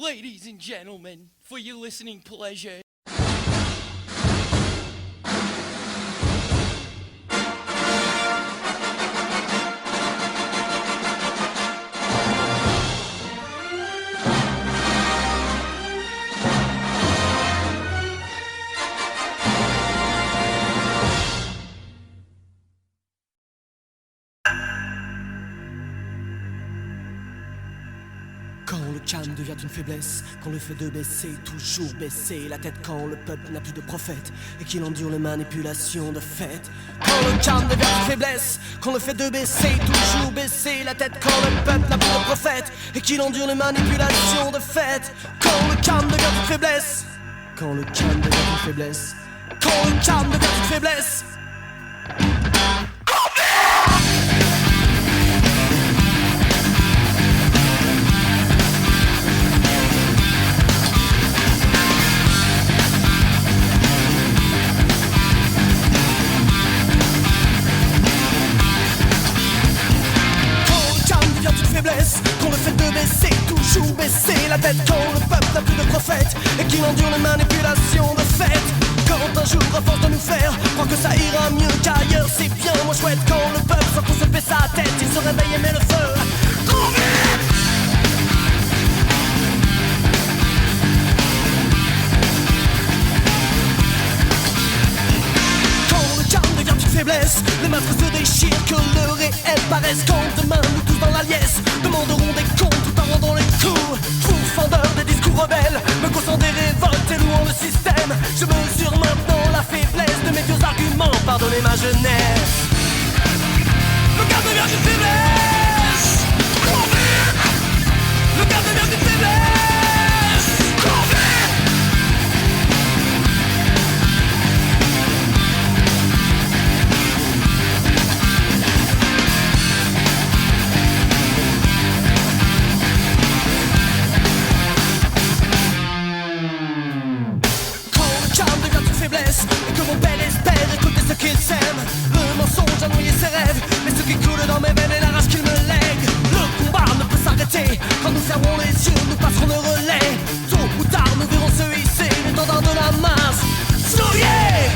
Ladies and gentlemen, for your listening pleasure. Quand le calme devient une faiblesse, quand le fait de baisser, toujours baisser la tête, quand le peuple n'a plus de prophète et qu'il endure les manipulations de fait. Quand le calme devient une faiblesse, quand le fait de baisser, toujours baisser la tête, quand le peuple n'a plus de prophète et qu'il endure les manipulations de fait. Quand le calme devient une faiblesse, quand le calme devient une faiblesse, quand le calme devient une faiblesse. Quand le fait de baisser, toujours baisser la tête, quand le peuple n'a plus de prophète et qu'il endure les manipulations de fait. Quand un jour à force de nous faire croire que ça ira mieux qu'ailleurs, c'est bien moins chouette. Quand le peuple sans qu'on se fait sa tête, il se réveille et met le feu. Trop vite. Faiblesse, les masques se déchirent, que le réel paraisse. Quand demain nous tous dans la liesse demanderont des comptes tout en rendant les coups. Pourfendeur des discours rebelles, me causant des révoltes et louant le système. Je mesure maintenant la faiblesse de mes vieux arguments. Pardonnez ma jeunesse. Le calme devient une faiblesse. Le calme devient une faiblesse. Et que mon père espère écouter ce qu'il sème. Le mensonge a noyé ses rêves, mais ce qui coule dans mes veines est la rage qu'il me lègue. Le combat ne peut s'arrêter, quand nous fermerons les yeux, nous passerons le relais. Tôt ou tard, nous verrons se hisser l'étendard de la masse. Souriez.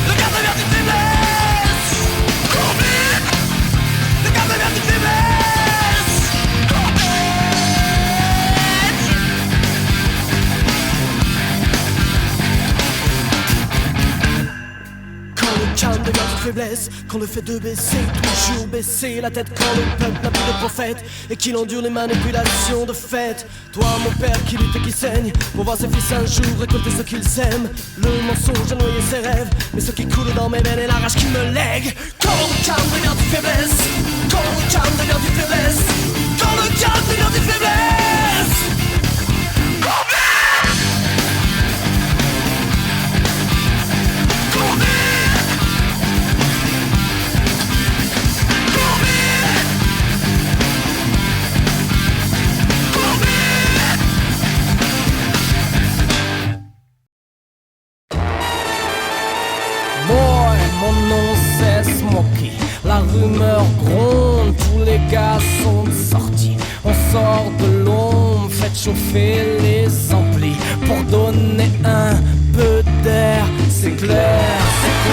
Le garde devient une faiblesse. Le garde devient une faiblesse. Calme devient une faiblesse, quand le fait de baisser, toujours baisser la tête, quand le peuple n'a plus de prophète et qu'il endure les manipulations de fait. Toi mon père qui lutte et qui saigne pour voir ses fils un jour récolter ce qu'ils aiment. Le mensonge a noyé ses rêves, mais ce qui coule dans mes veines est la rage qu'il me lègue. Quand le calme devient une faiblesse, quand le calme devient une faiblesse, quand le calme devient une faiblesse. La rumeur gronde, tous les gars sont sortis. On sort de l'ombre, faites chauffer les amplis pour donner un peu d'air. C'est clair,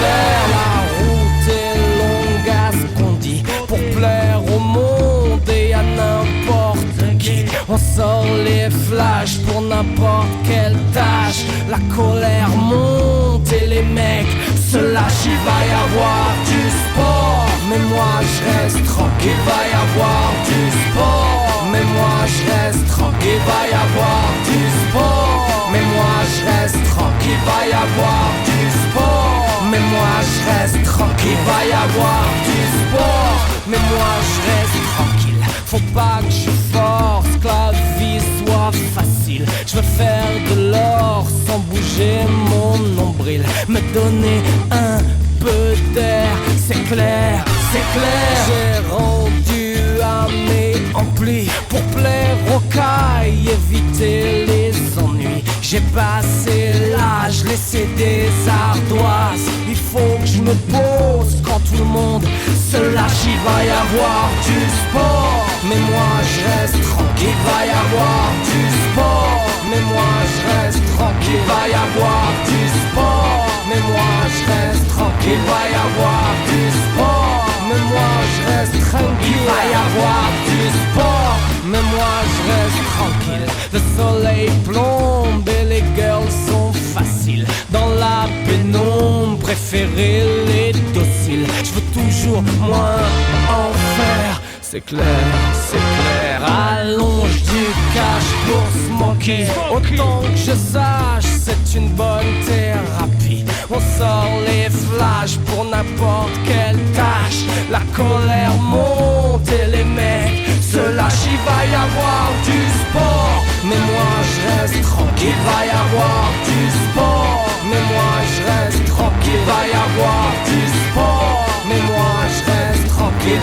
la route est longue à ce qu'on dit, pour plaire au monde et à n'importe qui. On sort les flashs pour n'importe quelle tâche. La colère monte et les mecs se lâchent. Il va y avoir du sport, mais moi je reste tranquille. Il va y avoir du sport, mais moi je reste tranquille. Il va y avoir du sport, mais moi je reste tranquille. Il va y avoir du sport, mais moi je reste tranquille. Il va y avoir du sport, mais moi je reste tranquille. Faut pas que je force, que la vie soit facile. Je veux faire de l'or sans bouger mon nombril. Me donner un peu d'air, c'est clair. J'ai rendu à mes amplis pour plaire aux cailles, éviter les ennuis. J'ai passé l'âge, laissé des ardoises. Il faut que je me pose quand tout le monde se lâche, il va y avoir du sport. Mais moi je reste tranquille, il va y avoir du sport. Mais moi je reste tranquille, il va y avoir du sport. Mais moi je reste tranquille, il va y avoir du sport. Mais moi je reste tranquille, il va y avoir du sport. Mais moi je reste tranquille. Le soleil plombe et les girls sont faciles. Dans la pénombre, préférer les dociles. Je veux toujours moins en faire. C'est clair, c'est clair. Allonge du cash pour smoker. Autant que je sache, c'est une bonne thérapie. On sort les flashs pour n'importe quelle tâche. La colère monte et les mecs se lâchent. Il va y avoir du sport. Mais moi je reste tranquille. Il va y avoir du sport. Mais moi je reste tranquille. Il va y avoir du sport. Mais moi je reste tranquille.